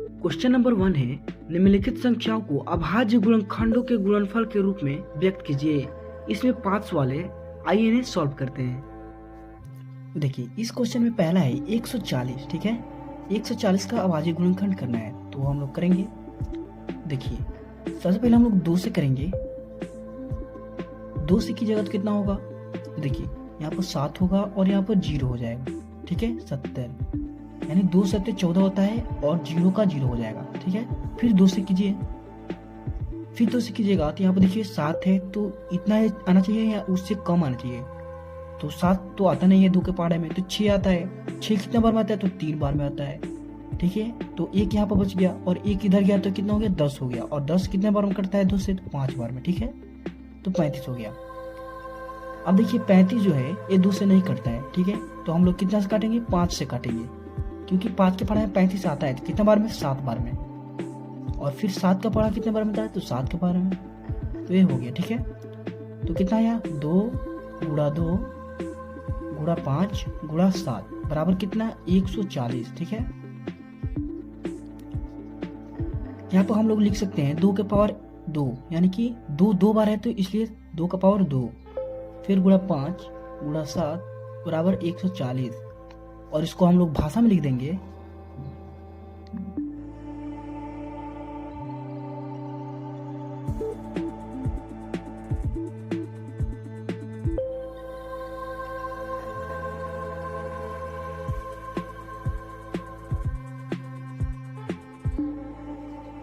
Question number 1 है, निम्नलिखित संख्याओं को अभाज्य गुणनखंडों के गुणनफल के रूप में व्यक्त कीजिए। इसमें 5 सवाल है, आइए इन्हें सॉल्व करते हैं। देखिए इस क्वेश्चन में पहला है 140, ठीक है। 140 का अभाज्य गुणनखंड करना है, तो हम लोग करेंगे। देखिए सबसे पहले हम लोग 2 से करेंगे। 2 से की जगह तो कितना होगा, देखिए यहाँ पर 7 होगा और यहाँ पर 0 हो जाएगा, ठीक है। 70 यानी 2 7 14 होता है और 0 का 0 हो जाएगा, ठीक है। फिर 2 से कीजिए, फिर 2 से कीजिएगा तो यहाँ पर देखिए 7 है, तो इतना आना चाहिए या उससे कम आना चाहिए। तो 7 तो आता नहीं है 2 के पहाड़े में, तो 6 आता है। 6 कितने बार में आता है, तो 3 बार में आता है, ठीक है। तो 1 यहाँ पर बच गया और 1 इधर गया, तो कितना हो गया, 10 हो गया। और 10 कितने बार में कटता है 2 से, तो 5 बार में, ठीक है। तो 35 हो गया। अब देखिए 35 जो है ये 2 से नहीं कटता है, ठीक है। तो हम लोग कितना से काटेंगे, 5 से काटेंगे, क्योंकि 5 के पढ़ा में 35 आता है, तो कितने बार में, 7 बार में। और फिर 7 का पढ़ा कितने बार में आता है, तो 7 के बार में। तो ये हो गया, ठीक है। तो कितना आया, 2 गुणा 2 गुणा 5 गुणा 7 बराबर कितना, 140, ठीक है। यहाँ पर हम लोग लिख सकते हैं 2 के पावर 2, यानी कि 2 बार है, तो इसलिए 2 का पावर 2, फिर गुणा 5 गुणा 7 बराबर 140। और इसको हम लोग भाषा में लिख देंगे।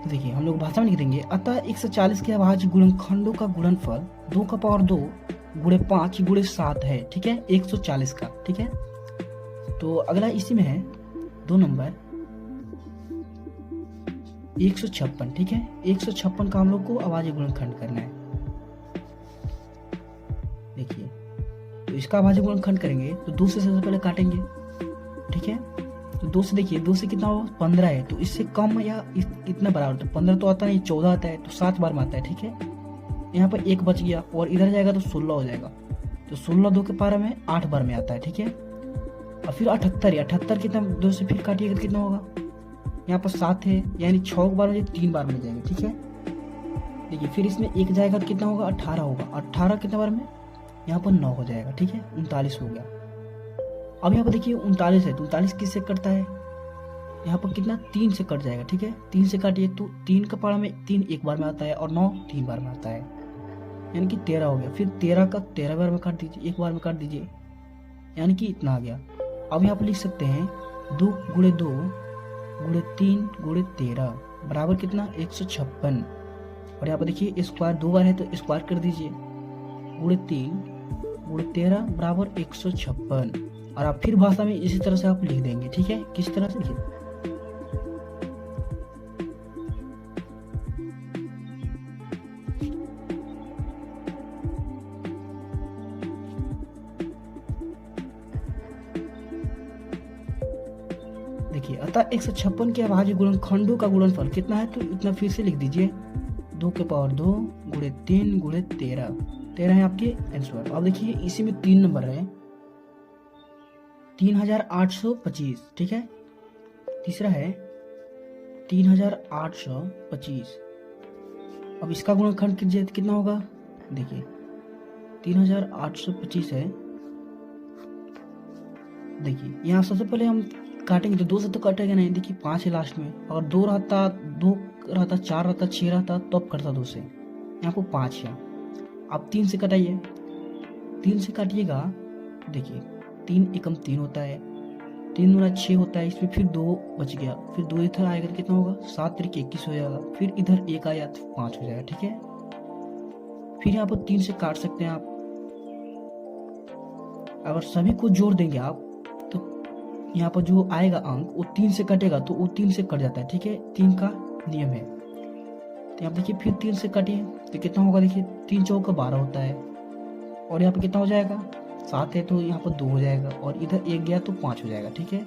देखिए हम लोग भाषा में लिख देंगे, अतः 140 के अभाज्य गुणनखंडों का गुणनफल 2 का पावर 2 गुणे 5 गुणे 7 है, ठीक है, 140 का, ठीक है। तो अगला इसी में है 2 नंबर 156, ठीक है। 156 का हम लोग को अभाज्य गुणनखंड करना है। देखिए तो इसका अभाज्य गुणनखंड करेंगे तो 2 से सबसे पहले काटेंगे, ठीक है। तो 2 से देखिए 2 से कितना हो, 15 है, तो इससे कम या इतना बराबर, तो 15 तो आता नहीं, 14 आता है, तो 7 बार में आता है, ठीक है। यहाँ पर 1 बच गया और इधर जाएगा तो 16 हो जाएगा। तो 16 2 के पारा में 8 बार में आता है, ठीक है। और फिर 78 कितना, 2 से फिर काटिएगा तो कितना होगा, यहाँ पर 7 है, यानी 6 बार में 3 बार में जाएगा, ठीक है। देखिए फिर इसमें 1 जाएगा तो कितना होगा, 18 होगा। 18 कितने बार में, यहाँ पर 9 हो जाएगा, ठीक है। 39 हो गया। अब यहाँ पर देखिए 39 है, तो 39 किससे कटता है, यहाँ पर कितना, 3 से कट जाएगा, ठीक है। 3 से काटिए तो 3 का पारा में 3 1 बार में आता है और 9 3 बार में आता है, यानी कि 13 हो गया। फिर 13 का 13 बार में काट दीजिए, 1 बार में काट दीजिए, यानी कि इतना आ गया। अब यहाँ पर लिख सकते हैं 2 गुणे 2 गुणे 3 गुणे 13 बराबर कितना, 156। और यहाँ पर देखिए स्क्वायर 2 बार है, तो स्क्वायर कर दीजिए, गुणे 3 गुणे 13 बराबर 156। और आप फिर भाषा में इसी तरह से आप लिख देंगे, ठीक है। किस तरह से लिखिए, देखिए अतः 156 के अभाज्य गुणनखंडों का गुणनफल कितना है, तो इतना फिर से लिख दीजिए, 2 के पावर 2 गुणे 3 गुणे 13 है आपके आंसर। अब देखिए इसी में 3 नंबर है 3825, ठीक है। तीसरा है 3825। अब इसका गुणनखंड कीजिए तो कितना होगा, देखिए 3825 है। देखिए यहाँ सबसे पहले हम काटेंगे तो 2 से तो कटेगा नहीं, देखिए 5 है लास्ट में, और 2 रहता 4 रहता 6 रहता तो अब कटता 2 से, यहाँ पर 5 है। अब 3 से कटाइए, 3 से काटिएगा, देखिए 3 एकम 3 होता है, 3 दूना 6 होता है, इसमें फिर 2 बच गया, फिर 2 इधर आएगा तो कितना होगा, 7 तरीके 21 हो जाएगा। फिर इधर 1 आया तो 5 हो जाएगा, ठीक है। फिर यहाँ पर 3 से काट सकते हैं आप। अगर सभी को जोड़ देंगे आप तो यहाँ पर जो आएगा अंक वो 3 से कटेगा, तो वो 3 से कट जाता है, ठीक है। 3 का नियम है। तो यहाँ देखिए फिर 3 से काटिए तो कितना होगा, देखिए 3 चौका 12 होता है, और यहाँ पे कितना हो जाएगा, 7 है, तो यहाँ पर 2 हो जाएगा, और इधर 1 गया तो 5 हो जाएगा, ठीक है।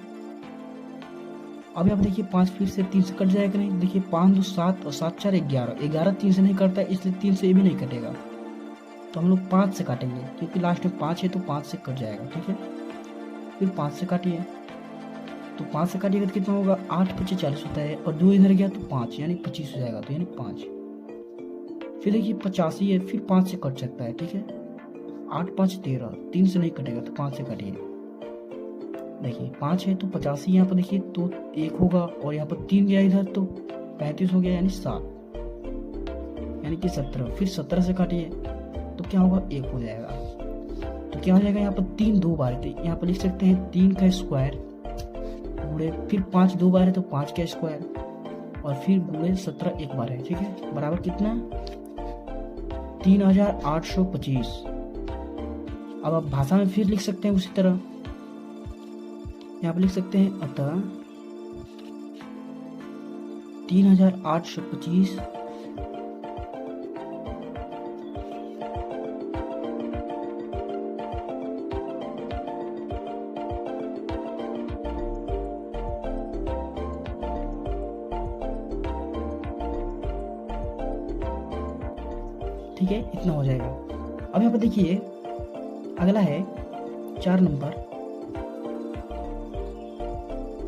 अब यहाँ पे देखिए 5 फिर से 3 से कट जाएगा नहीं, देखिए 5 2 7 और 7 4 11, 11 3 से नहीं कटता है, इसलिए 3 से ये भी नहीं कटेगा। तो हम लोग 5 से काटेंगे, क्योंकि लास्ट में 5 है तो 5 से कट जाएगा, ठीक है। फिर 5 से काटिए, तो 5 से काटिएगा तो कितना होगा, 8 × 40 होता है, और 2 इधर गया तो 5 यानी 25 हो जाएगा, तो यानी 5। फिर देखिए 85 है, फिर 5 से कट सकता है, ठीक है। 8 × 5 = 13, 3 से नहीं कटेगा तो 5 से काटिए। देखिए 5 है तो 85 यहाँ पर देखिए तो 1 होगा, और यहाँ पर 3 गया इधर तो 35 हो गया यानी 7, यानी कि 17। फिर 17 से काटिए तो क्या होगा, 1 हो जाएगा। तो क्या हो जाएगा, यहाँ पर 3 2 बार थे, यहाँ पर लिख सकते हैं 3 का स्क्वायर गुणे, फिर 5 2 बार है तो 5 का स्क्वायर, और फिर गुणे 17 एक बार है, ठीक है। बराबर कितना, 3825। अब आप भाषा में फिर लिख सकते हैं उसी तरह, यहाँ पर लिख सकते हैं अतः 3825 ठीक है, इतना हो जाएगा। अब यहाँ पर देखिए अगला है 4 नंबर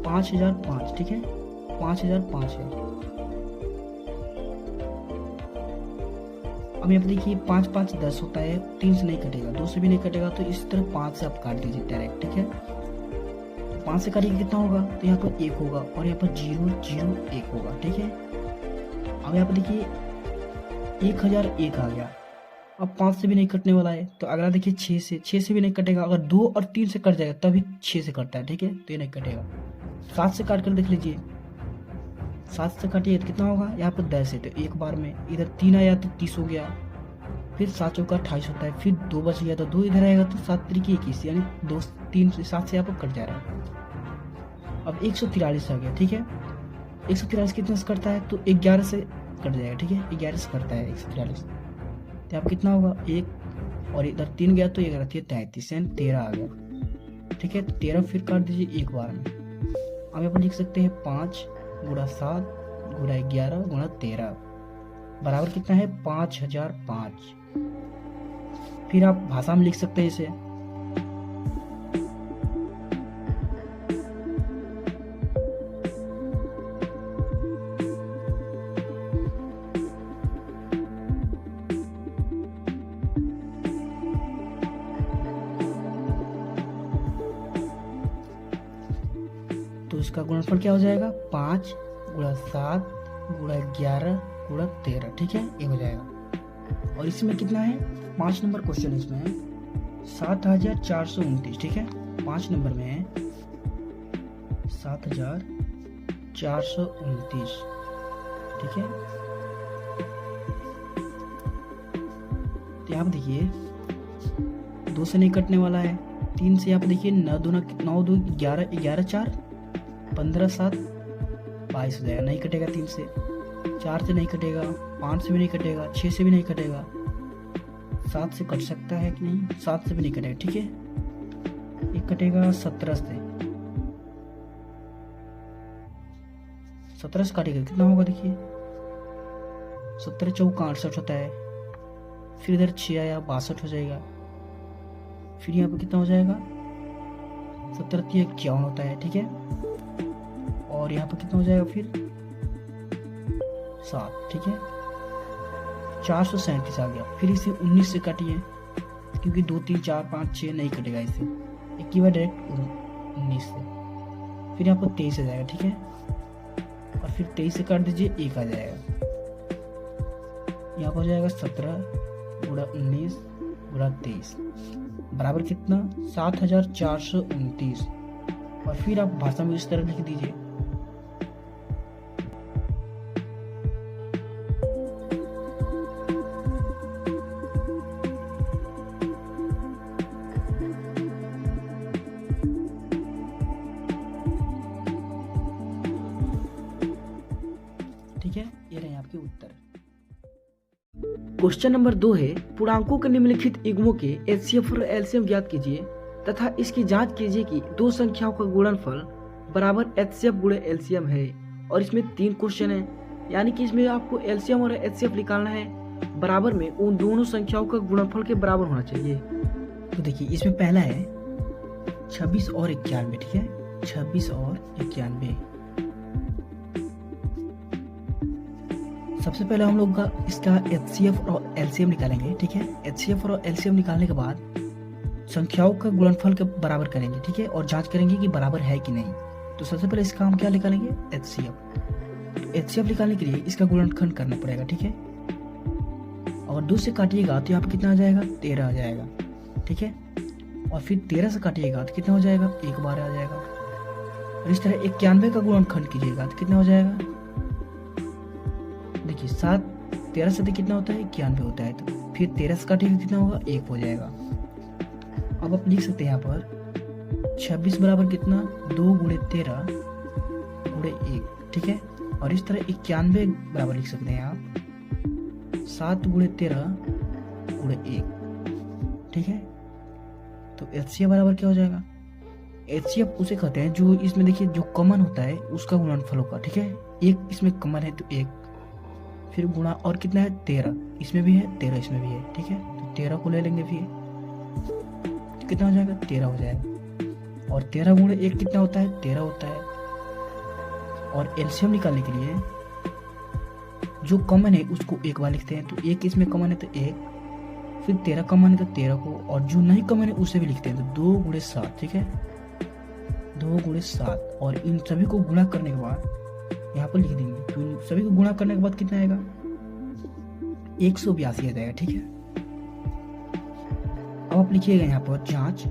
5005, ठीक है, 5005 है। अब यहाँ पर देखिए 5 5 10 होता है, 3 से नहीं कटेगा, 2 से भी नहीं कटेगा, तो इस तरह 5 से आप काट दीजिए डायरेक्ट, ठीक है। तो 5 से काटिए कितना होगा, तो यहाँ पर 1 होगा, और यहाँ पर 0 0 1 होगा, ठीक है। अब यहाँ पर देखिए 1001 आ गया। अब 5 से भी नहीं कटने वाला है, तो अगला देखिए 6 से भी नहीं कटेगा, अगर 2 और 3 से कट जाएगा तभी 6 से कटता है, ठीक है, तो ये नहीं कटेगा। 7 से काट कर देख लीजिए, 7 से काटिए तो कितना होगा, यहाँ पर 10 है तो एक बार में इधर 3 आया तो 30 हो गया, फिर 7 चौका 28 होता है, फिर 2 बच गया तो 2 इधर आएगा तो 7 3 21, यानी 2 3 से 7 से यहाँ पर कट जा रहा है। अब 143 आ गया, ठीक है। 143 कितने से करता है, तो 11 से कट जाएगा, ठीक है, 11 से करता है 143, तो यहाँ कितना होगा, 1 और इधर 3 गया तो 11 33 यानी 13 आ गया, ठीक है। तो 13 फिर काट दीजिए एक बार में। अब यहाँ पर लिख सकते हैं 5 × 7 × 11 × 13 बराबर कितना है, 5005। फिर आप भाषा में लिख सकते हैं इसे, तो इसका गुणनफल क्या हो जाएगा, 5 × 7 × 11 × 13, ठीक है, ये हो जाएगा। और इसमें कितना है, 5 नंबर क्वेश्चन इसमें है 7429, ठीक है, 5 नंबर में है 7429, ठीक है। तो यहाँ पर देखिए 2 से नहीं कटने वाला है, 3 से यहाँ पर देखिए 9 2 11 11 4 15 7 22 हो जाएगा, नहीं कटेगा, 3 से 4 से नहीं कटेगा, 5 से भी नहीं कटेगा, 6 से भी नहीं कटेगा, 7 से कट सकता है कि नहीं, 7 से भी नहीं कटेगा, ठीक है। एक कटेगा 17 से, 17 से काटेगा कितना होगा, देखिए 17 चौका 68 होता है, फिर इधर 6 आया 62 हो जाएगा, फिर यहाँ पर कितना हो जाएगा, 17 51 होता है, ठीक है। और यहाँ पर कितना हो जाएगा, फिर 7, ठीक है, 437 आ गया। फिर इसे 19 से काटिए, क्योंकि 2 3 4 5 6 नहीं कटेगा, इसे एक ही बार डायरेक्ट 19 से, फिर यहाँ पर 23 आ जाएगा, ठीक है। और फिर 23 से काट दीजिए, 1 आ जाएगा, यहाँ पर हो जाएगा 17 × 19 × 23 बराबर कितना, 7429। और फिर आप भाषा में इस तरह लिख दीजिए, ठीक है। ये रहे आपके उत्तर। क्वेश्चन नंबर 2 है, पूर्णांकों के निम्नलिखित युग्मों के एचसीएफ और एलसीएम ज्ञात कीजिए तथा इसकी जांच कीजिए कि दो संख्याओं का गुणनफल बराबर एचसीएफ गुणे एलसीएम है। और इसमें 3 क्वेश्चन है, यानी कि इसमें आपको एलसीएम और एचसीएफ निकालना है, बराबर में उन दोनों संख्याओं का गुणनफल के बराबर होना चाहिए। तो देखिए इसमें पहला है 26 और 91, ठीक है, 26 और 91। सबसे पहले हम लोग का इसका HCF और LCM निकालेंगे, ठीक है। HCF और LCM निकालने के बाद संख्याओं का गुणनफल के बराबर करेंगे, ठीक है, और जांच करेंगे कि बराबर है कि नहीं। तो सबसे पहले इसका हम क्या निकालेंगे, HCF। तो HCF निकालने के लिए इसका गुणनखंड करना पड़ेगा, ठीक है। और 2 से काटिएगा तो यहाँ पे कितना आ जाएगा, 13 आ जाएगा, ठीक है। और फिर 13 से काटिएगा तो कितना हो जाएगा, 1 बार आ जाएगा। और इस तरह 91 का गुणनखंड कीजिएगा तो कितना हो जाएगा, देखिए 7 13 से कितना होता है, 91 होता है। तो फिर 13 से काटिएगा कितना होगा, 1 हो जाएगा। अब आप लिख सकते हैं यहाँ पर 26 बराबर कितना, 2 गुणे 13 गुणे 1, ठीक है। और इस तरह 91 बराबर लिख सकते हैं आप 7 गुणे 13 गुणे 1, ठीक है। तो HCF बराबर क्या हो जाएगा, HCF उसे कहते हैं जो इसमें देखिए जो कॉमन होता है उसका गुणनफल होगा, ठीक है। 1 इसमें कॉमन है तो 1, फिर गुणा और कितना है 13, इसमें भी है 13 इसमें भी है, ठीक है। तो 13 को ले लेंगे, फिर तो कितना हो जाएगा, 13 हो जाएगा। और 13 गुणे 1 कितना होता है, 13 होता है। और LCM निकालने के लिए जो कॉमन है उसको एक बार लिखते हैं, तो 1 इसमें कॉमन है तो 1, फिर 13 कॉमन है तो 13 को, और जो नहीं कॉमन है उसे भी लिखते हैं तो 2 गुणे 7, ठीक है, 2 गुणे 7। और इन सभी को गुणा करने के बाद यहाँ पर लिख देंगे, तो इन सभी को गुणा करने के बाद कितना आएगा, 182 आ जाएगा, ठीक है। अब आप लिखिएगा यहाँ पर जांच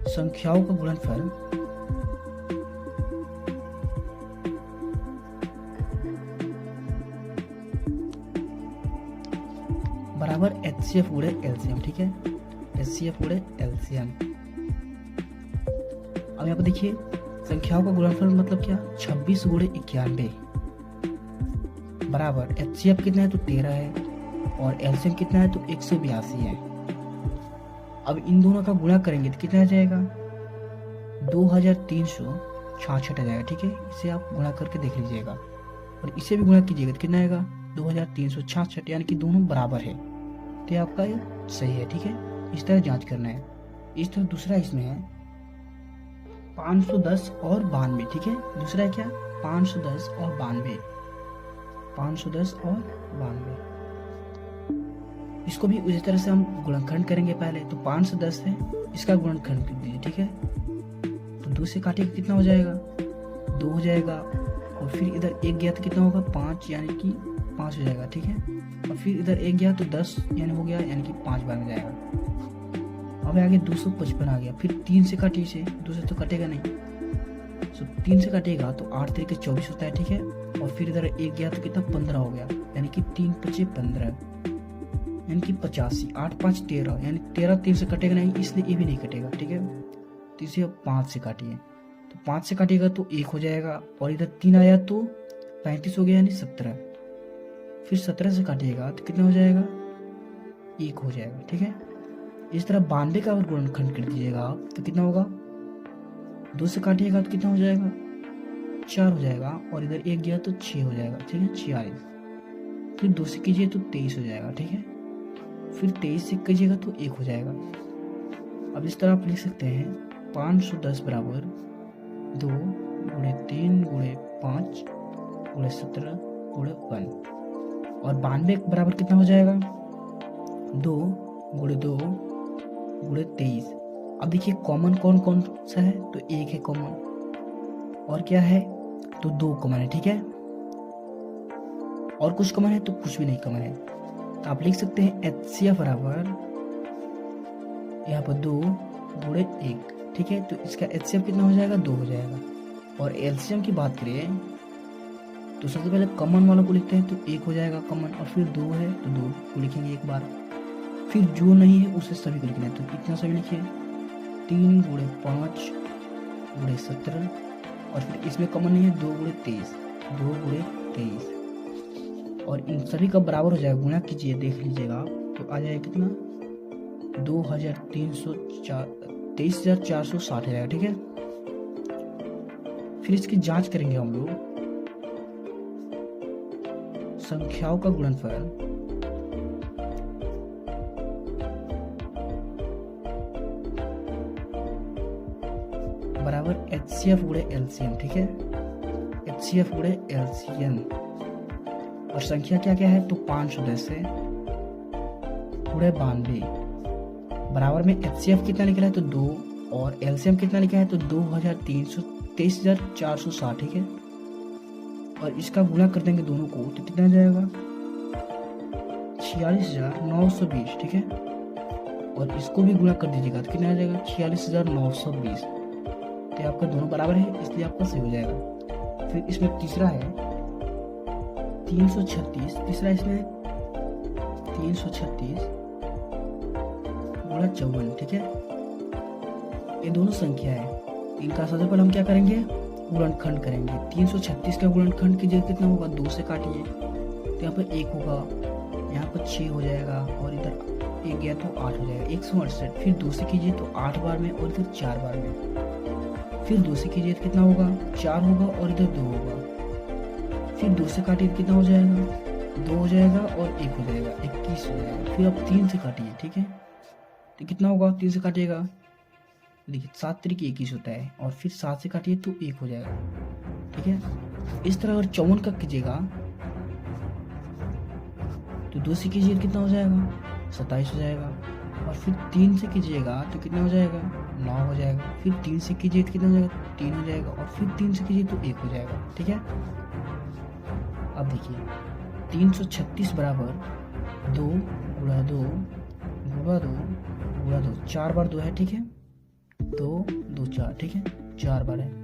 संख्याओं का गुणनफल बराबर HCF गुणे LCM, ठीक है, HCF गुणे LCM। अब यहाँ पर देखिए संख्याओं का गुणनफल मतलब क्या, 26 गुणे 91 बराबर HCF कितना है तो 13 है, और LCM कितना है तो 182 है। अब इन दोनों का गुणा करेंगे तो कितना आ जाएगा, 2366 आ जाएगा, ठीक है। इसे आप गुणा करके देख लीजिएगा, और इसे भी गुणा कीजिएगा तो कितना आएगा, 2366, यानी कि दोनों बराबर है, तो आपका ये सही है, ठीक है। इस तरह जांच करना है। इस तरह दूसरा इसमें है 510 और 92, ठीक है। दूसरा है क्या, 510 और 92, 510 और 92। इसको भी उसी तरह से हम गुणनखंड करेंगे पहले। तो 510 है, इसका गुणनखंड कर दीजिए, ठीक है। तो 2 से काटिए कितना हो जाएगा, 2 हो जाएगा। और फिर इधर 1 गया तो कितना होगा, 5, यानी कि 5 हो जाएगा, ठीक है। और फिर इधर 1 गया तो 10 यानी हो गया, यानी कि 5 बार में जाएगा। अब आगे 255 आ गया। फिर 3 से काटिए इसे, 2 से तो कटेगा नहीं, तो 3 से काटेगा तो 8 तरीके 24 होता है, ठीक है। और फिर इधर 1 गया तो कितना, 15 हो गया, यानी कि 3 5 15, यानी कि 85, 8 5 13, यानी 13 3 से कटेगा नहीं, इसलिए ये भी नहीं कटेगा, ठीक है। तो इसे 5 से काटिए, तो 5 से काटिएगा तो 1 हो जाएगा, और इधर 3 आया तो 35 हो गया, यानी 17। फिर 17 से काटिएगा तो कितना हो जाएगा, 1 हो जाएगा, ठीक है। इस तरह 92 का अगर गुणनखंड कर दीजिएगा आप तो कितना होगा, 2 से काटिएगा तो कितना हो जाएगा, 4 हो जाएगा, और इधर 1 गया तो 6 हो जाएगा, ठीक है, 46। फिर 2 से कीजिए तो 23 हो जाएगा, ठीक है। फिर 23 से कीजिएगा तो 1 हो जाएगा। अब इस तरह आप लिख सकते हैं 510 बराबर 2 गुणे 3 गुणे 5 गुणे 17 गुणे 1, और 92 बराबर कितना हो जाएगा, 2 गुणे 2 गुणे 23। अब देखिए कॉमन कौन कौन सा है, तो 1 है कॉमन, और क्या है तो 2 कॉमन है, ठीक है। और कुछ कॉमन है तो कुछ भी नहीं कॉमन है। तो आप लिख सकते हैं HCF बराबर यहाँ पर 2 गुणे 1, ठीक है। तो इसका HCF कितना हो जाएगा, 2 हो जाएगा। और LCM की बात करें तो सबसे पहले कॉमन वालों को लिखते हैं, तो 1 हो जाएगा कॉमन, और फिर 2 है तो 2 को लिखेंगे एक बार। फिर जो नहीं है उसे सभी को लिखना है, तो कितना सभी लिखिए, 3 गुणे 5 गुणे 17, और फिर इसमें कॉमन नहीं है, 2 गुणे 23, 2 गुणे 23, और इन सभी का बराबर हो जाएगा, गुणा कीजिए देख लीजिएगा आप, तो आ जाएगा कितना, 23,460 आ जाएगा, ठीक है। फिर इसकी जांच करेंगे हम लोग, संख्याओं का गुणनफल बराबर HCF गुणे LCM, ठीक है, HCF गुणे LCM। और संख्या क्या क्या है, तो 510 है गुणे 92 बराबर में HCF कितना निकला है, तो 2, और LCM कितना लिखा है, तो 23,460, ठीक है। और इसका गुणा कर देंगे दोनों को तो कितना जाएगा, 46,920, ठीक है। और इसको भी गुणा कर दीजिएगा तो कितना आ जाएगा, 46,920। तो आपका दोनों बराबर है, इसलिए आपका सही हो जाएगा। फिर इसमें तीसरा है 336, तीसरा इसमें 336 गुणा 54, ठीक है। ये दोनों संख्या है, इनका सबसे पहले हम क्या करेंगे, गुणनखंड करेंगे। 336 का गुणनखंड कीजिए कितना होगा, 2 से काटिए तो यहाँ पर 1 होगा, यहाँ पर 6 हो जाएगा, और इधर 1 गया तो 8 हो जाएगा, 168। फिर 2 से कीजिए तो 8 बार में, और इधर 4 बार में। फिर 2 से कीजिए तो कितना होगा, 4 होगा, और इधर 2 होगा। फिर 2 से काटिए तो कितना हो जाएगा, 2 हो जाएगा, और 1 हो जाएगा, 21 हो जाएगा। फिर आप 3 से काटिए, ठीक है, तो कितना होगा, 3 से काटिएगा, देखिए 7 तरीके 21 होता है, और फिर 7 से काटिए तो 1 हो जाएगा, ठीक है। इस तरह अगर 54 का कीजिएगा तो 2 से कीजिए कितना हो जाएगा, 27 हो जाएगा। और फिर 3 से कीजिएगा तो कितना हो जाएगा, 9 हो जाएगा। फिर 3 से कीजिए तो कितना हो जाएगा, 3 हो जाएगा। और फिर 3 से कीजिए तो 1 हो जाएगा, ठीक है। अब देखिए 336 बराबर 2 गुणा 2 गुणा 2 गुणा 2, 4 बार 2 है, ठीक है, 2 2 4, ठीक है, 4 बार है।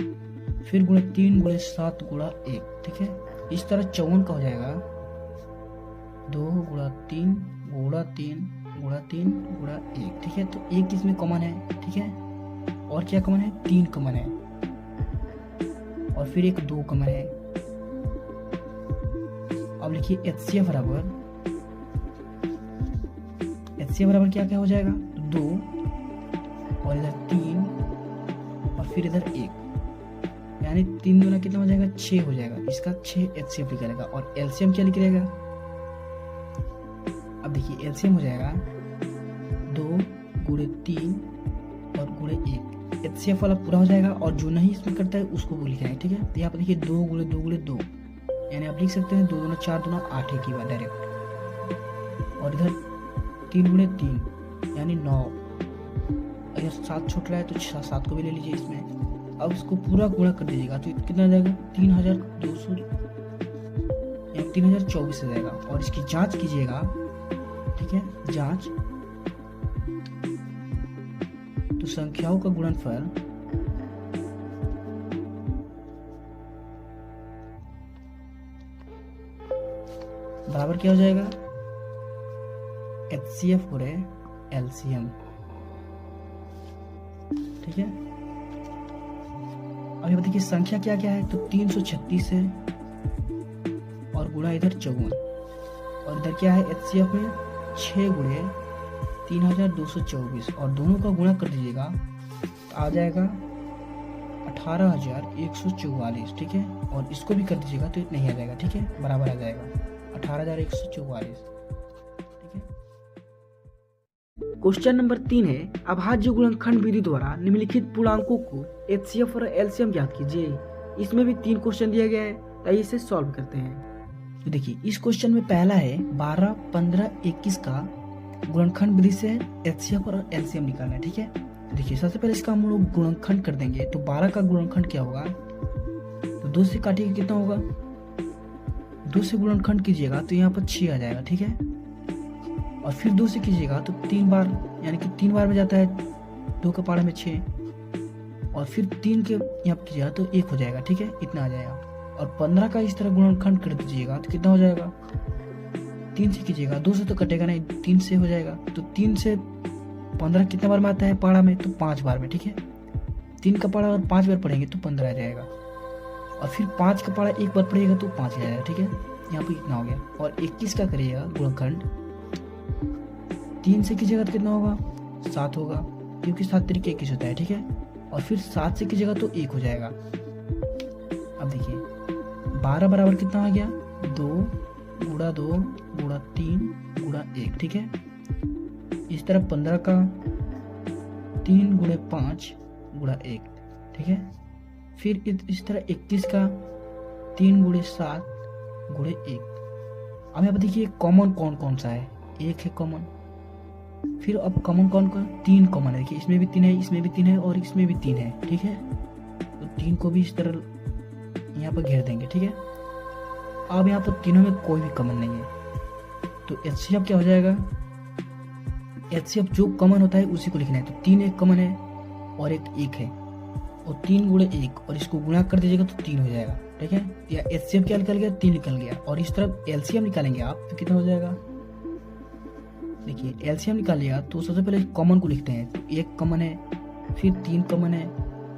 फिर गुणे 3 गुणे 7 गुणा 1, ठीक है। इस तरह 54 का हो जाएगा 2 गुणा 3 गुणा 3 गुणा 3 गुणा 1, ठीक है। तो 1 इसमें कॉमन है, ठीक है, और क्या कॉमन है, 3 कॉमन है, और फिर एक 2 कॉमन है। अब लिखिए HCF बराबर क्या क्या हो जाएगा, 2, और इधर 3, और फिर इधर 1, यानी 3 दूना कितना हो जाएगा, 6 हो जाएगा। इसका 6 HCF निकलेगा। और LCM क्या निकलेगा, अब देखिए LCM हो जाएगा 2 गुणे 3 और गुणे 1। HCF वाला पूरा हो जाएगा, और जो नहीं इसमें करता है उसको वो लिखना है, ठीक है। तो यहाँ पर देखिए 2 गुणे 2 गुणे 2, यानी आप लिख सकते हैं 2 दूना 4 दूना 8 एक ही बार डायरेक्ट। और इधर 3 गुणे 3 यानी 9, अगर 7 छूट रहा है तो 7 को भी ले लीजिए इसमें। अब इसको पूरा गुणा कर दीजिएगा तो कितना आ जाएगा, 3200 या 3024 आ जाएगा। और इसकी जांच कीजिएगा, ठीक है, जांच, तो संख्याओं का गुणनफल बराबर क्या हो जाएगा, HCF गुणे LCM, ठीक है। अब ये देखिए संख्या क्या क्या है, तो 336 है, और गुणा इधर 54, और इधर क्या है HCF में 6 गुणे 3224, और दोनों का गुणा कर दीजिएगा तो आ जाएगा 18,144, ठीक है। और इसको भी कर दीजिएगा तो नहीं आ जाएगा, ठीक है, बराबर आ जाएगा 18,144, ठीक है। क्वेश्चन नंबर 3 है, अभाज्य गुणनखंड विधि द्वारा निम्नलिखित पूर्णांकों को HCF और LCM ज्ञात कीजिए। इसमें भी 3 क्वेश्चन दिया गया है, तो इसे सॉल्व करते हैं। तो देखिए इस क्वेश्चन में पहला है 12, 15, 21 का गुणनखंड विधि से HCF और LCM निकालना है, ठीक है। तो देखिए सबसे पहले इसका हम लोग गुणनखंड कर देंगे। तो 12 का गुणनखंड क्या होगा, तो 2 से काटिए कितना होगा, 2 से गुणनखंड कीजिएगा तो यहाँ पर 6 आ जाएगा, ठीक है। और फिर 2 से कीजिएगा तो 3 बार, यानी कि 3 बार में जाता है, 2 का पारा में 6, और फिर 3 के यहाँ पर कीजिएगा तो 1 हो जाएगा, ठीक है, इतना आ जाएगा। और 15 का इस तरह गुणनखंड कर दीजिएगा तो कितना हो जाएगा, 3 से कीजिएगा, 2 से तो कटेगा नहीं, 3 से हो जाएगा। तो 3 से 15 कितने बार में आता है पारा में, तो 5 बार में, ठीक है। 3 का पारा अगर 5 बार पढ़ेंगे तो 15 आ जाएगा, और फिर 5 का पारा 1 बार पढ़ेगा तो 5 आ जाएगा, ठीक है। यहाँ पे इतना हो गया। और 21 का करिएगा गुणनखंड, 3 से कीजिएगा तो कितना होगा, 7 होगा, क्योंकि 7 तरीके 21 होता है, ठीक है। और फिर 7 से कीजिएगा तो 1 हो जाएगा। अब देखिए 12 बराबर कितना आ गया, 2 गुणा 2 गुणा 3 गुणा 1, ठीक है। इस तरह 15 का 3 गुणे 5 गुणा 1, ठीक है। फिर इस तरह 31 का 3 गुणे 7 गुणे 1। अब यहाँ पर देखिए कॉमन कौन कौन सा है, 1 है कॉमन। फिर अब कॉमन कौन कौन, 3 कॉमन है, देखिए इसमें भी 3 है, इसमें भी 3 है और इसमें भी 3 है, ठीक है। तो 3 को भी इस तरह यहाँ पर घेर देंगे, ठीक है। अब यहाँ पर तीनों में कोई भी कॉमन नहीं है, तो एचसीएफ क्या हो जाएगा, एचसीएफ जो कॉमन होता है उसी को लिखना है। तो 3 एक कॉमन है और एक 1 है, और 3 गुणे 1 और इसको गुणा कर दीजिएगा तो 3 हो जाएगा, ठीक है। या एचसीएफ क्या निकल गया, 3 निकल गया। और इस तरफ एलसीएम निकालेंगे आप तो कितना हो जाएगा, देखिए एलसीएम निकालिएगा तो सबसे पहले कॉमन को लिखते हैं। तो 1 कॉमन है, फिर 3 कॉमन है,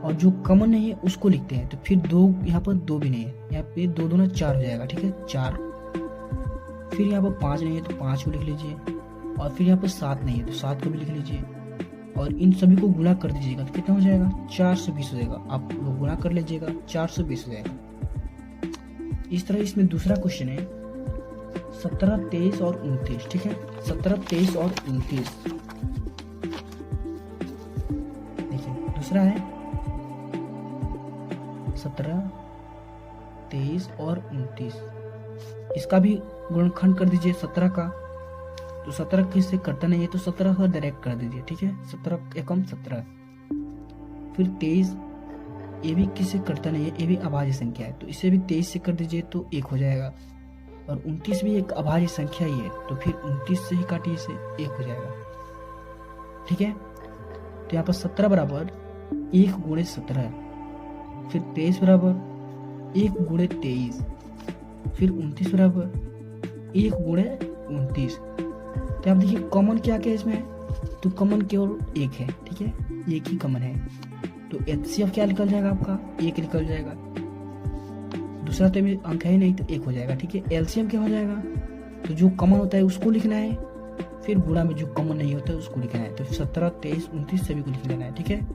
और जो कॉमन नहीं है उसको लिखते हैं। तो फिर 2, यहाँ पर 2 भी नहीं है, यहाँ पे 2 दूना 4 हो जाएगा, ठीक है 4। फिर यहाँ पर 5 नहीं है तो 5 को लिख लीजिए, और फिर यहाँ पर 7 नहीं है तो 7 को भी लिख लीजिए, और इन सभी को गुणा कर दीजिएगा तो कितना हो जाएगा, 420 हो जाएगा। आप लोग गुणा कर लीजिएगा, 420 हो जाएगा। इस तरह इसमें दूसरा क्वेश्चन है 17, 23 और 29, ठीक है। 17, 23 और 29 देखिए दूसरा है 17, 23 और 29। इसका भी गुणनखंड कर दीजिए 17 का, तो 17 किससे करता नहीं है तो 17 का डायरेक्ट कर दीजिए, ठीक है। 17 एकम 17। फिर 23 ये भी किससे करता नहीं है, ये भी अभाज्य संख्या है, तो इसे भी 23 से कर दीजिए तो 1 हो जाएगा। और 29 भी एक अभाज्य संख्या ही है, तो फिर 29 से ही काटिए इसे, 1 हो जाएगा, ठीक है। तो यहाँ पर 17 बराबर 1 गुणे 17, फिर 23 बराबर 1 गुणे 23, फिर 29 बराबर 1 गुणे 29। तो आप देखिए कॉमन क्या क्या है इसमें, तो कॉमन केवल 1 है, ठीक है, 1 ही कॉमन है। तो एचसीएफ क्या निकल जाएगा आपका, 1 निकल जाएगा। दूसरा तो में अंक है ही नहीं तो 1 हो जाएगा, ठीक है। एलसीएम क्या हो जाएगा, तो जो कॉमन होता है उसको लिखना है, फिर गुणा में जो कॉमन नहीं होता है उसको लिखना है। तो 17, 23, 29 सभी को लिख लेना है, ठीक है।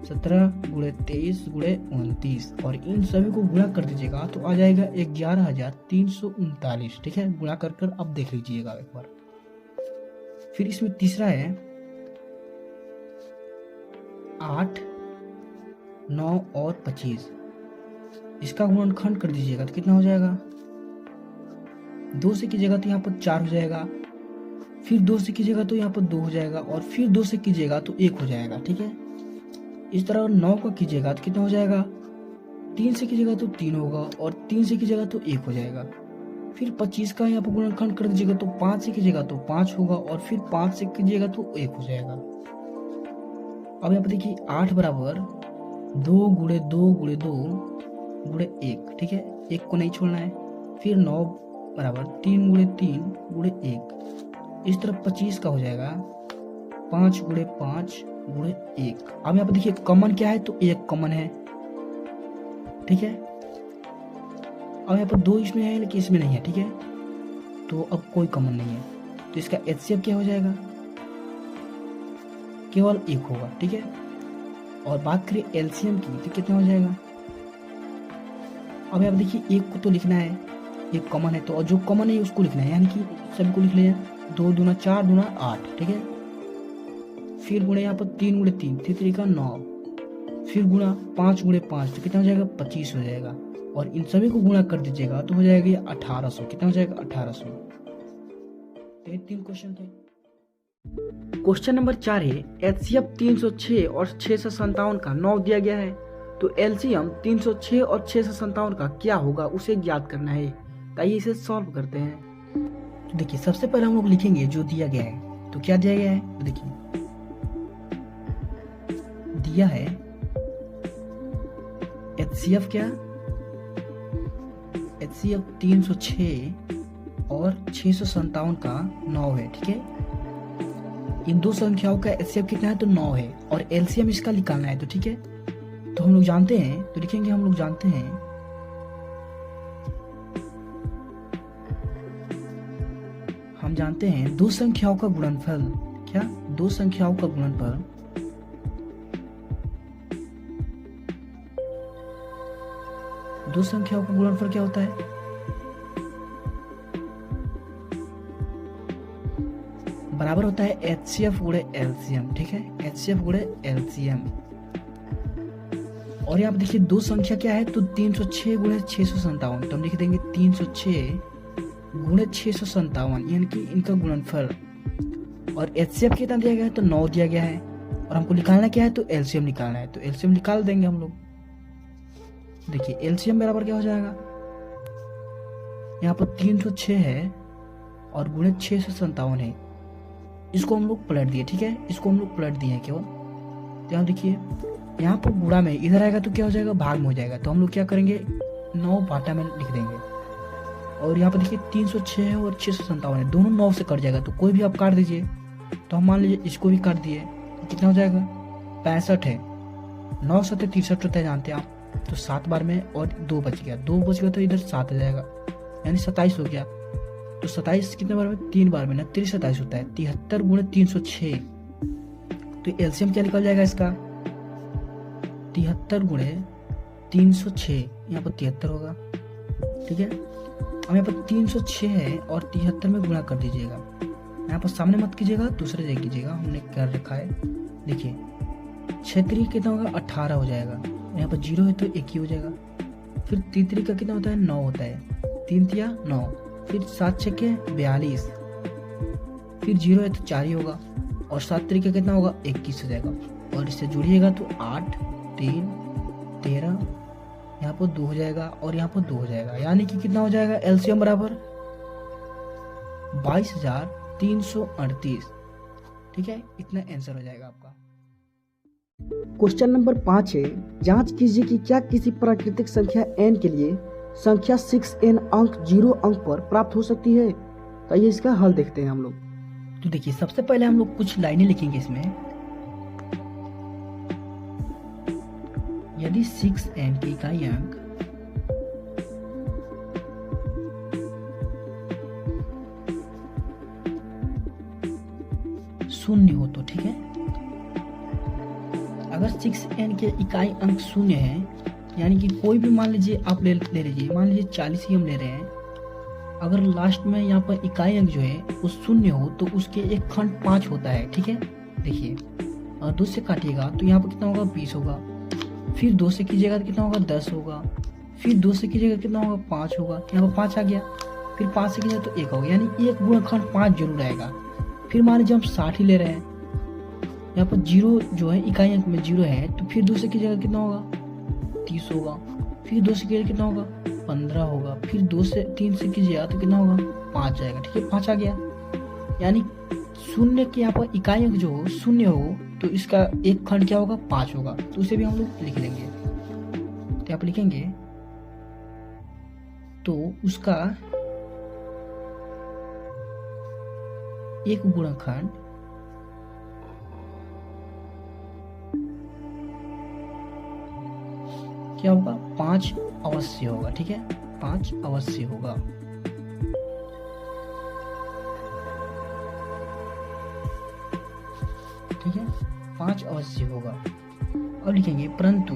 17 गुणे 23 गुणे 29, और इन सभी को गुणा कर दीजिएगा तो आ जाएगा 11,339, ठीक है। गुणा कर कर अब देख लीजिएगा एक बार। फिर इसमें तीसरा है 8, 9 और 25। इसका गुणनखंड कर दीजिएगा तो कितना हो जाएगा, 2 से कीजिएगा तो यहाँ पर 4 हो जाएगा, फिर 2 से कीजिएगा तो यहाँ पर 2 हो जाएगा, और फिर 2 से कीजिएगा तो 1 हो जाएगा, ठीक है। इस तरह 9 का कीजिएगा तो कितना हो जाएगा, 3 से कीजिएगा तो 3 होगा, और 3 से कीजिएगा तो 1 हो जाएगा। फिर 25 का यहाँ पर गुणनखंड कर दीजिएगा तो 5 से कीजिएगा तो 5 होगा, और फिर 5 से कीजिएगा तो 1 हो जाएगा। अब यहाँ पर देखिए 8 बराबर 2 गुणे 2 गुणे 2 गुणे 1, ठीक है, 1 को नहीं छोड़ना है। फिर 9 बराबर 3 गुणे 3 गुणे 1। इस तरफ 25 का हो जाएगा 5 गुणे 5 गुणे 1। अब यहाँ पर देखिए कॉमन क्या है, तो 1 कॉमन है, ठीक है। अब यहाँ पर 2 इसमें है लेकिन इसमें नहीं है, ठीक है, तो अब कोई कॉमन नहीं है, तो इसका एचसीएफ क्या हो जाएगा, केवल 1 होगा, ठीक है। और बात करें एलसीएम की तो कितना हो जाएगा, अब यहाँ पर देखिए 1 को तो लिखना है, 1 कॉमन है, तो और जो कॉमन है उसको लिखना है, यानी कि सभी को लिख लिया, 2 दूना 4 दूना 8, ठीक है। फिर गुणे यहाँ पर 3 गुणे 3, 3 का 9, फिर गुणा 5 गुणे 5 तो कितना हो जाएगा, 25 हो जाएगा। और इन सभी को गुणा कर दीजिएगा तो हो जाएगा 1800, कितना हो जाएगा 1800। तो ये 3 क्वेश्चन थे। क्वेश्चन नंबर 4 है एचसीएफ 306 और 657 का 9 दिया गया है, तो एलसीएम 306 और 657 का क्या होगा उसे ज्ञात करना है। आइए इसे सॉल्व करते हैं। तो देखिए सबसे पहले हम लोग लिखेंगे जो दिया गया है, तो क्या दिया गया है, तो देखिए दिया है एचसीएफ क्या, एचसीएफ 306 और 657 का 9 है, ठीक है। इन दो संख्याओं का एचसीएफ कितना है, तो 9 है, और एलसीएम इसका निकालना है, तो ठीक है। तो हम लोग जानते हैं, तो लिखेंगे हम लोग जानते हैं दो संख्याओं का गुणनफल, क्या, दो संख्याओं का गुणनफल क्या होता है, बराबर होता है एचसीएफ गुणे एलसीएम, ठीक है, एचसीएफ गुणे एलसीएम। और यहाँ पे देखिए दो संख्या क्या है, तो 306 गुणे 657, तो हम लिख देंगे 306 गुणे 657, यानी कि इनका गुणनफल। और एचसीएफ कितना दिया गया है, तो 9 दिया गया है, और हमको निकालना क्या है, तो एलसीएम निकालना है, तो एलसीएम निकाल देंगे हम लोग। देखिए एलसीएम बराबर क्या हो जाएगा, यहाँ पर 306 है और गुणे 657 है, इसको हम लोग पलट दिए, ठीक है, इसको हम लोग पलट दिए हैं केवल। तो यहाँ देखिए यहाँ पर गुणा में इधर आएगा तो क्या हो जाएगा, भाग में हो जाएगा, तो हम लोग क्या करेंगे 9 बाटा में लिख देंगे। और यहाँ पर देखिए 306 है और 657 है, दोनों 9 से कट जाएगा, तो कोई भी आप काट दीजिए। तो हम मान लीजिए इसको भी काट दिए, तो कितना हो जाएगा 65 है, 9 7 63 होता है जानते हैं आप, तो 7 बार में और 2 बच गया, 2 बच गया तो इधर 7 आ जाएगा, यानी 27 हो गया। तो 27 कितने बार में, 3 बार में, 27 होता है, 73 गुणे 306, तो एलसीएम क्या निकल जाएगा इसका, 73 गुणे 306, यहाँ पर 73 होगा, ठीक है। अब यहाँ पर 306 है और 73 में गुणा कर दीजिएगा, यहाँ पर सामने मत कीजिएगा, दूसरे जगह कीजिएगा, हमने कर रखा है। देखिए 6 कितना होगा, 18 हो जाएगा, यहाँ पर 0 है तो 1 ही हो जाएगा। फिर 3 का कितना होता है, 9 होता है, 3 तिया 9, फिर 7 6 42, फिर 0 है तो 4 ही होगा, और 7 का कितना होगा, 21 हो जाएगा, और इससे जुड़िएगा तो 8 3 13, यहाँ पर 2 हो जाएगा और यहाँ पर 2 हो जाएगा, यानी कि कितना हो जाएगा एलसीएम बराबर 22,338, ठीक है, इतना आंसर हो जाएगा आपका। क्वेश्चन नंबर 5 है, जांच कीजिए कि क्या किसी प्राकृतिक संख्या n के लिए संख्या 6n अंक 0 अंक पर प्राप्त हो सकती है। तो ये इसका हल देखते हैं हम लोग। तो देखिए सबसे पहले हम लोग कुछ लाइनें लिखेंगे इसमें। यदि 6n के इकाई अंक शून्य हो तो, ठीक है, अगर 6n के इकाई अंक शून्य है, यानी कि कोई भी मान लीजिए आप ले लीजिए, मान लीजिए 40 ही हम ले रहे हैं, अगर लास्ट में यहाँ पर इकाई अंक जो है वो शून्य हो तो उसके एक खंड 5 होता है, ठीक है। देखिए और 2 से काटिएगा तो यहाँ पर कितना होगा, 20 होगा, फिर 2 से कीजिएगा तो कितना होगा, 10 होगा, फिर 2 से कीजिएगा कितना होगा, 5 होगा, यहाँ पर 5 आ गया, फिर 5 से कीजिएगा तो 1 होगा, यानी एक गुणनखंड 5 जरूर आएगा। फिर मान लीजिए हम 60 ही ले रहे हैं, यहाँ पर 0 जो है इकाई अंक में 0 है, तो फिर 2 से कीजिएगा कितना होगा, 30 होगा, फिर 2 से कीजिएगा कितना होगा, 15 होगा, फिर 2 से 3 से कीजिएगा तो कितना होगा, 5 आएगा, ठीक है, 5 आ गया। यानी शून्य के यहाँ पर इकाई अंक जो हो शून्य हो तो इसका एक खंड क्या होगा, 5 होगा, तो उसे भी हम लोग लिख लेंगे। तो आप लिखेंगे तो उसका एक गुणनखंड क्या होगा, 5 अवश्य होगा, ठीक है, 5 अवश्य होगा। ठीक है, 5 अवश्य होगा। और लिखेंगे परंतु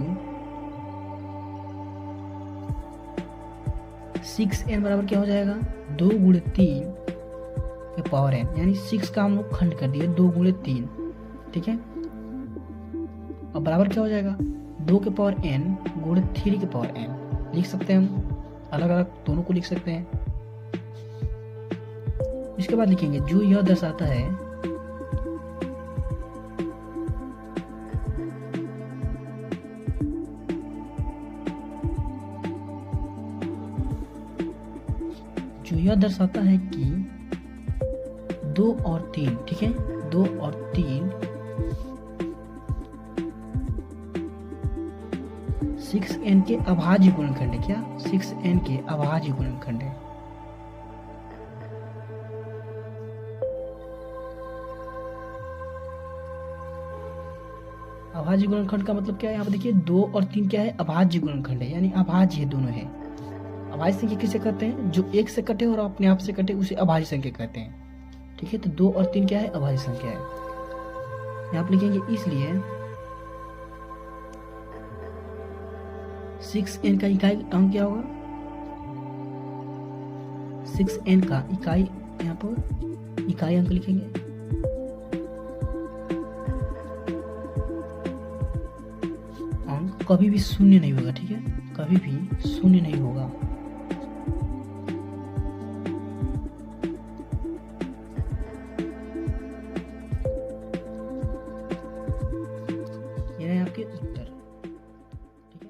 6n बराबर क्या हो जाएगा, 2 गुणे 3 के पावर n, यानी 6 का हम लोग खंड कर दिए 2 गुणे 3, ठीक है। अब बराबर क्या हो जाएगा, 2 के पावर n गुणे 3 के पावर n लिख सकते हैं हम, अलग अलग दोनों को लिख सकते हैं। इसके बाद लिखेंगे जो यह दर्शाता है कि 2 और 3, ठीक है, 2 और 3 6n के अभाज्य गुणनखंड है। क्या 6n के अभाज्य गुणनखंड है। अभाज्य गुणनखंड का मतलब क्या है, यहाँ पर देखिए 2 और 3 क्या है, अभाज्य गुणनखंड है, यानी अभाज्य है, दोनों है। अभाज्य संख्या किसे कहते हैं, जो एक से कटे और अपने आप से कटे उसे अभाज्य संख्या कहते हैं, ठीक है। तो 2 और 3 क्या है, अभाज्य संख्या है। यहाँ आप लिखेंगे इसलिए 6n का इकाई अंक क्या होगा, 6n का इकाई, यहाँ पर इकाई अंक लिखेंगे अंक तो कभी भी शून्य नहीं होगा, ठीक है, कभी भी शून्य नहीं होगा। ये रहे आपके उत्तर, ठीक है।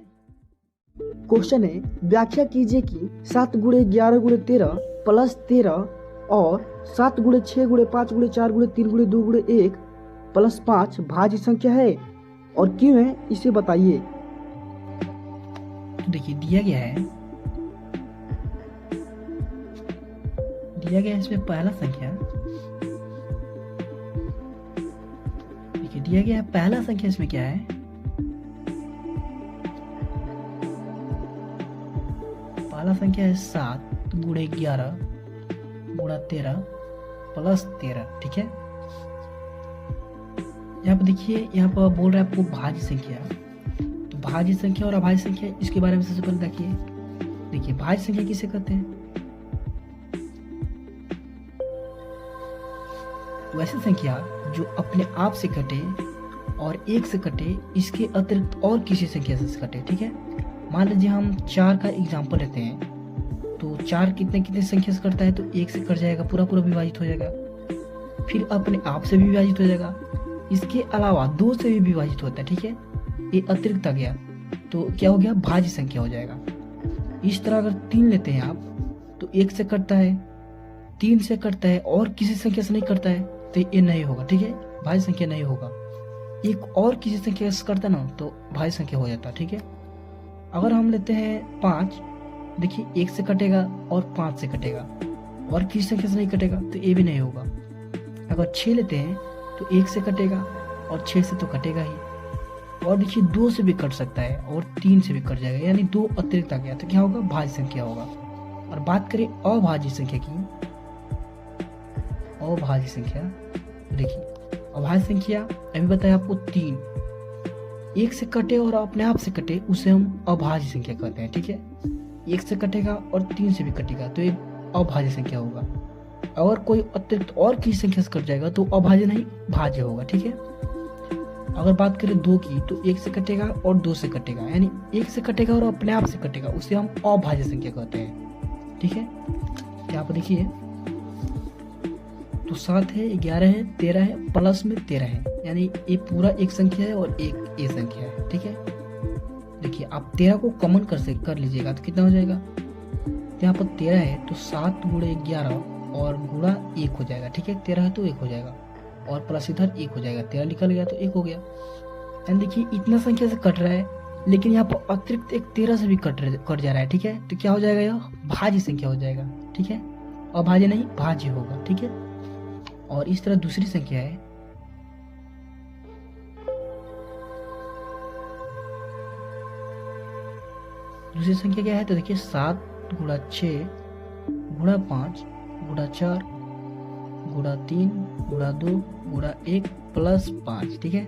क्वेश्चन है, व्याख्या कीजिए कि 7 गुणे 11 गुणे 13 प्लस 13 और 7 गुणे 6 गुणे 5 गुणे 4 गुणे 3 गुणे 2 गुणे 1 प्लस 5 भाज्य संख्या है और क्यों है, इसे बताइए। तो देखिए दिया गया है इसमें पहला संख्या, देखिए दिया गया है पहला संख्या, इसमें क्या है, पहला संख्या है 7 गुणे 11 गुणा 13 प्लस 13, ठीक है। यहाँ पर देखिए, यहाँ पर बोल रहा है आपको भाज्य संख्या, तो भाज्य संख्या और अभाज्य संख्या, इसके बारे में सबसे पहले देखिए भाज्य संख्या किसे कहते हैं, वैसी संख्या जो अपने आप से कटे और एक से कटे, इसके अतिरिक्त और किसी संख्या से कटे, ठीक है। मान लीजिए हम 4 का एग्जाम्पल लेते हैं, तो 4 कितने संख्या से कटता है, तो 1 से कट जाएगा, पूरा विभाजित हो जाएगा, फिर अपने आप से भी विभाजित हो जाएगा, इसके अलावा 2 से भी विभाजित होता है, ठीक है। ये अतिरिक्त आ गया तो क्या हो गया, भाज्य संख्या हो जाएगा। इस तरह अगर 3 लेते हैं आप, तो 1 से कटता है, 3 से कटता है और किसी संख्या से नहीं कटता है, तो ये नहीं होगा, ठीक है, भाज्य संख्या नहीं होगा। एक और किसी संख्या से करता ना, तो भाज्य संख्या हो जाता, ठीक है। अगर हम लेते हैं 5, देखिए 1 से कटेगा और 5 से कटेगा और किसी संख्या से नहीं कटेगा, तो ये भी नहीं होगा। अगर 6 लेते हैं तो 1 से कटेगा और 6 से तो कटेगा ही, और देखिए 2 से भी कट सकता है और 3 से भी कट जाएगा, यानी 2 अतिरिक्त आ गया, तो क्या होगा, भाज्य संख्या होगा। और बात करें अभाज्य संख्या की, अभाज्य संख्या, देखिए अभाज्य संख्या अभी बताया आपको 3, 1 से कटे और अपने आप से कटे, उसे हम अभाज्य संख्या कहते हैं, ठीक है। 1 से कटेगा और 3 से भी कटेगा, तो ये अभाज्य संख्या होगा। अगर कोई अतिरिक्त और किसी संख्या से कट जाएगा तो अभाज्य नहीं, भाज्य होगा, ठीक है। अगर बात करें 2 की, तो 1 से कटेगा और 2 से कटेगा, यानी 1 से कटेगा और अपने आप से कटेगा, उसे हम अभाज्य संख्या कहते हैं, ठीक है। यहाँ पर देखिए, तो 7 है, 11 है, 13 है, प्लस में 13 है, यानी ये पूरा एक संख्या है और एक ए संख्या है, ठीक है। देखिए आप 13 को कॉमन कर लीजिएगा तो कितना हो जाएगा, यहाँ पर 13 है तो 7 गुणे 11 और गुणा 1 हो जाएगा, ठीक है। 13 है तो 1 हो जाएगा और प्लस इधर 1 हो जाएगा, 13 निकल गया तो 1 हो गया। एंड देखिए इतना संख्या से कट रहा है, लेकिन यहाँ पर अतिरिक्त एक 13 से भी कट जा रहा है, ठीक है। तो क्या हो जाएगा, यह भाज्य संख्या हो जाएगा, ठीक है। अभाज्य नहीं, भाज्य होगा, ठीक है। और इस तरह दूसरी संख्या है, दूसरी संख्या क्या है, तो देखिए 7 गुणा 6 गुणा 5 गुणा 4 गुणा 3 गुणा 2 गुणा 1 प्लस 5, ठीक है।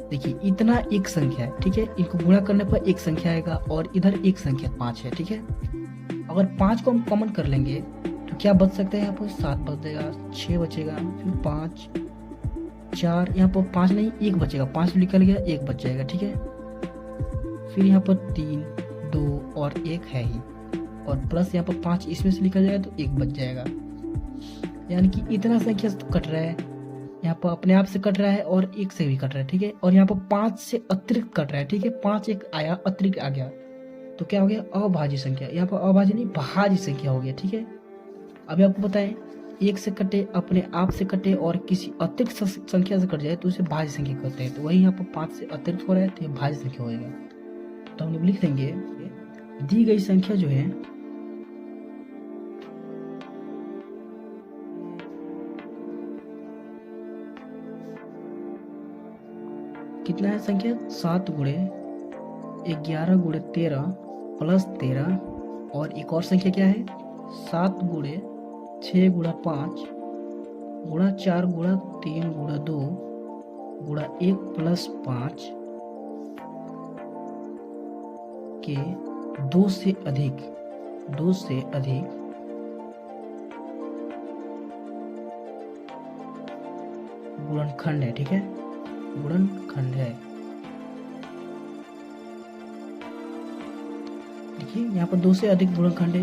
देखिए इतना एक संख्या है, ठीक है। इनको गुणा करने पर एक संख्या आएगा और इधर एक संख्या 5 है, ठीक है। अगर 5 को हम कॉमन कर लेंगे तो क्या बच सकता है, यहाँ पर 7 बचेगा, 6 बचेगा, फिर 5 4, यहाँ पर 5 नहीं 1 बचेगा, 5 निकल गया, 1 बच जाएगा, ठीक है। फिर यहाँ पर 3 2 और 1 है ही, और प्लस यहाँ पर 5 इसमें से निकल जाएगा तो 1 बच जाएगा। यानी कि इतना संख्या से कट रहा है, यहाँ पर अपने आप से कट रहा है और 1 से भी कट रहा है, ठीक है। और यहाँ पर 5 से अतिरिक्त कट रहा है, ठीक है। 5 एक आया, अतिरिक्त आ गया, तो क्या हो गया, अभाज्य संख्या। यहाँ पर अभाज्य नहीं, भाज्य संख्या हो गया, ठीक है। अभी आपको बताएं, 1 से कटे, अपने आप से कटे और किसी अतिरिक्त संख्या से कट जाए तो उसे भाज्य संख्या कहते हैं। तो वही यहाँ पर 5 से अतिरिक्त हो रहा है तो ये भाज्य संख्या हो जाएगा। तो हम लोग लिख देंगे, दी गई संख्या जो है कितना है संख्या, 7 गुणे 11 गुणे 13 प्लस 13, और एक और संख्या क्या है, 7 गुणे 6 गुणा 5 गुणा 4 गुणा 3 गुणा 2 गुणा 1 प्लस 5 के 2 से अधिक गुणनखंड है, ठीक है, गुणनखंड है। देखिए यहाँ पर 2 से अधिक गुणनखंड है,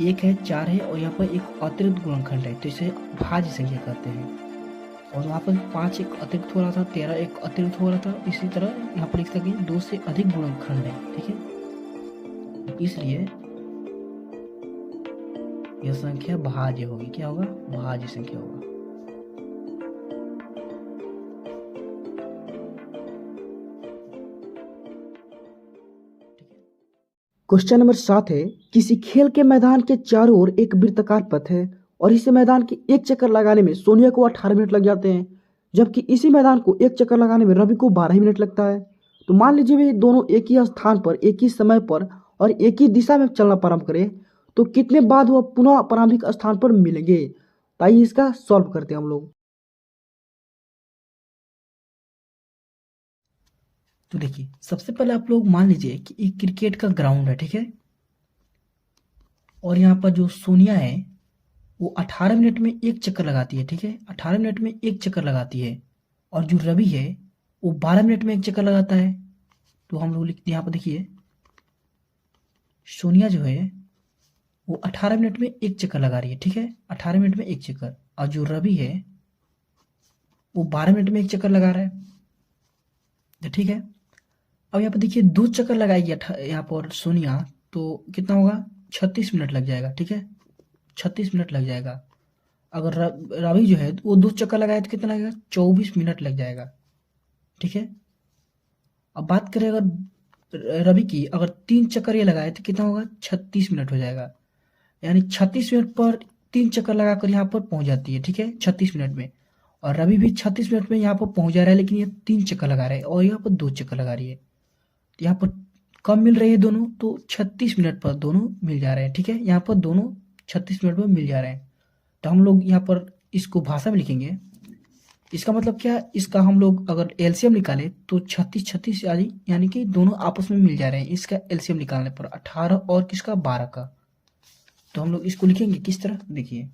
1 है, 4 है और यहाँ पर एक अतिरिक्त गुणनखंड है, तो इसे भाज्य संख्या कहते हैं। और वहाँ पर 5 एक अतिरिक्त हो रहा था, 13 एक अतिरिक्त हो रहा था। इसी तरह यहाँ पर लिख सकते हैं 2 से अधिक गुणनखंड है, ठीक है, इसलिए यह संख्या भाज्य होगी। क्या होगा? भाज्य संख्या होगा। क्वेश्चन नंबर 7 है, किसी खेल के मैदान के चारों ओर एक वृत्ताकार पथ है और इस मैदान के एक चक्कर लगाने में सोनिया को 18 मिनट लग जाते हैं, जबकि इसी मैदान को एक चक्कर लगाने में रवि को 12 मिनट लगता है। तो मान लीजिए वे दोनों एक ही स्थान पर, एक ही समय पर और एक ही दिशा में चलना प्रारंभ करें, तो कितने बाद वह पुनः प्रारंभिक स्थान पर मिलेंगे? तो आइए इसका सॉल्व करते हैं हम लोग। तो देखिए सबसे पहले आप लोग मान लीजिए कि एक क्रिकेट का ग्राउंड है, ठीक है, और यहाँ पर जो सोनिया है वो 18 मिनट में एक चक्कर लगाती है, ठीक है, 18 मिनट में एक चक्कर लगाती है। और जो रवि है वो 12 मिनट में एक चक्कर लगाता है। तो हम लोग लिखते हैं यहाँ पर, देखिए सोनिया जो है वो 18 मिनट में एक चक्कर लगा रही है, ठीक है, 18 मिनट में एक चक्कर। और जो रवि है वो 12 मिनट में एक चक्कर लगा रहा है, तो ठीक है। अब यहाँ पर देखिए 2 चक्कर लगाएगी यहाँ पर सोनिया, तो कितना होगा? 36 मिनट लग जाएगा, ठीक है, 36 मिनट लग जाएगा। अगर रवि जो है वो 2 चक्कर लगाए तो कितना लगेगा? 24 मिनट लग जाएगा, ठीक है। अब बात करें अगर रवि की, अगर 3 चक्कर ये लगाए तो कितना होगा? 36 मिनट हो जाएगा। यानी 36 मिनट पर 3 चक्कर लगाकर यहाँ पर पहुंच जाती है, ठीक है, 36 मिनट में। और रवि भी 36 मिनट में यहाँ पर पहुंच जा रहा है, लेकिन ये 3 चक्कर लगा रहा है और यहाँ पर 2 चक्कर लगा रही है। तो यहाँ पर कब मिल रही है दोनों? तो 36 मिनट पर दोनों मिल जा रहे हैं, ठीक है, यहाँ पर दोनों 36 मिनट में मिल जा रहे हैं। तो हम लोग यहाँ पर इसको भाषा में लिखेंगे। इसका मतलब क्या? इसका हम लोग अगर एलसीएम निकालें तो 36 यानी कि दोनों आपस में मिल जा रहे हैं। इसका एलसीएम निकालने पर 18 और किसका? 12 का। तो हम लोग इसको लिखेंगे किस तरह? देखिए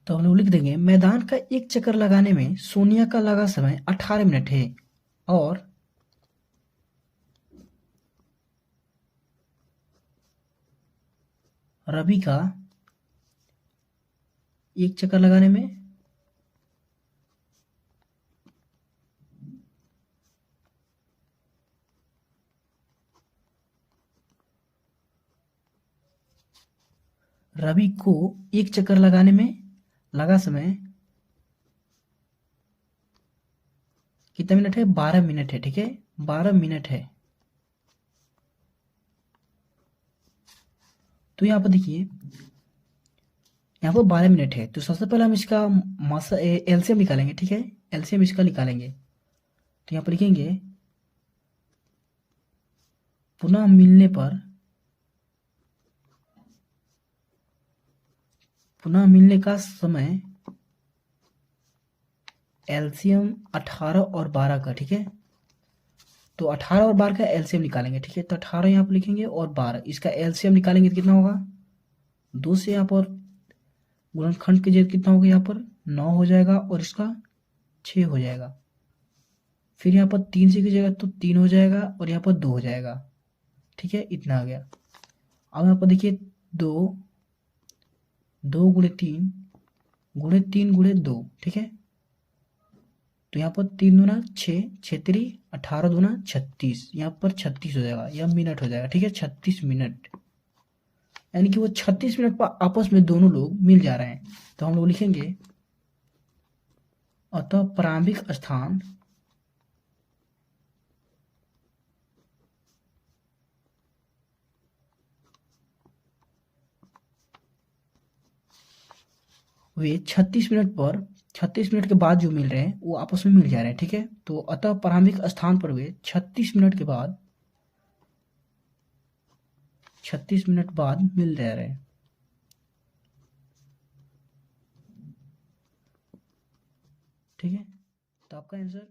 तो हम लोग लिख देंगे मैदान का एक चक्कर लगाने में सोनिया का लगा समय 18 मिनट है और रवि का एक चक्कर लगाने में रवि को एक चक्कर लगाने में लगा समय कितना मिनट है? 12 मिनट है, ठीक है, 12 मिनट है। तो यहाँ पर देखिए यहाँ पर 12 मिनट है, तो सबसे पहले हम इसका एलसीएम निकालेंगे, ठीक है, एलसीएम इसका निकालेंगे। तो यहाँ पर लिखेंगे पुनः मिलने पर, पुनः मिलने का समय एलसीएम 18 और 12 का, ठीक है। तो 18 और 12 का एलसीएम निकालेंगे, ठीक है। तो 18 यहाँ पर लिखेंगे और 12 इसका एलसीएम निकालेंगे तो कितना होगा? 2 से यहाँ पर गुणनखंड के जगह कितना होगा? यहाँ पर 9 हो जाएगा और इसका 6 हो जाएगा। फिर यहाँ पर 3 से की जगह तो 3 हो जाएगा और यहाँ पर 2 हो जाएगा, ठीक है, इतना आ गया। अब यहाँ पर देखिए 2 गुणे 3 गुणे 2, ठीक है। तो यहाँ पर 3 दूना 6, 6 3 18 दूना 36, यहाँ पर 36 हो जाएगा, यह मिनट हो जाएगा, ठीक है, 36 मिनट। यानी कि वो 36 मिनट पर आपस में दोनों लोग मिल जा रहे हैं। तो हम लोग लिखेंगे अतः प्रारंभिक स्थान वे 36 मिनट पर, 36 मिनट के बाद जो मिल रहे हैं वो आपस में मिल जा रहे हैं, ठीक है। तो अतः प्रारंभिक स्थान पर वे 36 मिनट के बाद, 36 मिनट बाद मिल जा रहे हैं। ठीक है, तो आपका आंसर